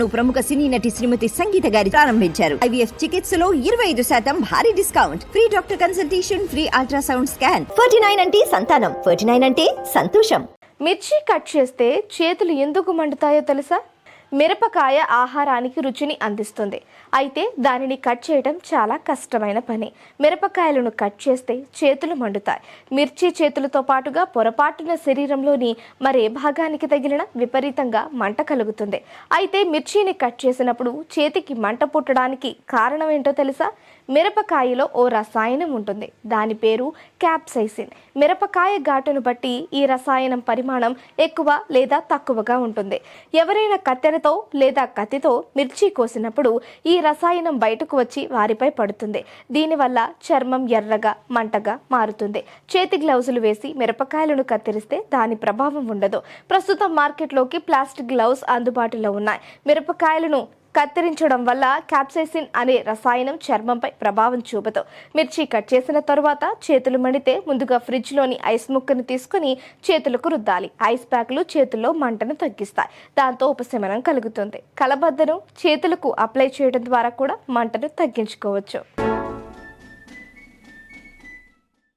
ప్రముఖ సినీ నటి శ్రీమతి సంగీత గారి ప్రారంభించారు. IVF చికిత్సలో 25% భారీ discount, free doctor consultation, free ultrasound scan. 49 అంటే సంతానం, 49 అంటే సంతోషం. మిర్చి కట్ చేస్తే చేతులు ఎందుకు మండుతాయో తెలుసా? మిరపకాయ ఆహారానికి రుచిని అందిస్తుంది. అయితే దానిని కట్ చేయడం చాలా కష్టమైన పని. మిరపకాయలను కట్ చేస్తే చేతులు మండుతాయి. మిర్చి చేతులతో పాటుగా పొరపాటున శరీరంలోని మరే భాగానికి తగిలిన విపరీతంగా మంట కలుగుతుంది. అయితే మిర్చిని కట్ చేసినప్పుడు చేతికి మంట పుట్టడానికి కారణం ఏంటో తెలుసా? మిరపకాయలో ఓ రసాయనం ఉంటుంది. దాని పేరు క్యాప్సైసిన్. మిరపకాయ ఘాటును బట్టి ఈ రసాయనం పరిమాణం ఎక్కువ లేదా తక్కువగా ఉంటుంది. ఎవరైనా కత్తెరతో లేదా కత్తితో మిర్చి కోసినప్పుడు ఈ రసాయనం బయటకు వచ్చి వారిపై పడుతుంది. దీనివల్ల చర్మం ఎర్రగా మంటగా మారుతుంది. చేతి గ్లౌజులు వేసి మిరపకాయలను కత్తిరిస్తే దాని ప్రభావం ఉండదు. ప్రస్తుతం మార్కెట్లోకి ప్లాస్టిక్ గ్లౌస్ అందుబాటులో ఉన్నాయి. మిరపకాయలను కత్తిరించడం వల్ల క్యాప్సైసిన్ అనే రసాయనం చర్మంపై ప్రభావం చూపదు. మిర్చి కట్ చేసిన తరువాత చేతులు మండితే ముందుగా ఫ్రిడ్జ్లోని ఐస్ ముక్కను తీసుకుని చేతులకు రుద్దాలి. ఐస్ ప్యాక్లు చేతుల్లో మంటను తగ్గిస్తాయి. దాంతో ఉపశమనం కలుగుతుంది. కలబద్దను చేతులకు అప్లై చేయడం ద్వారా కూడా మంటను తగ్గించుకోవచ్చు.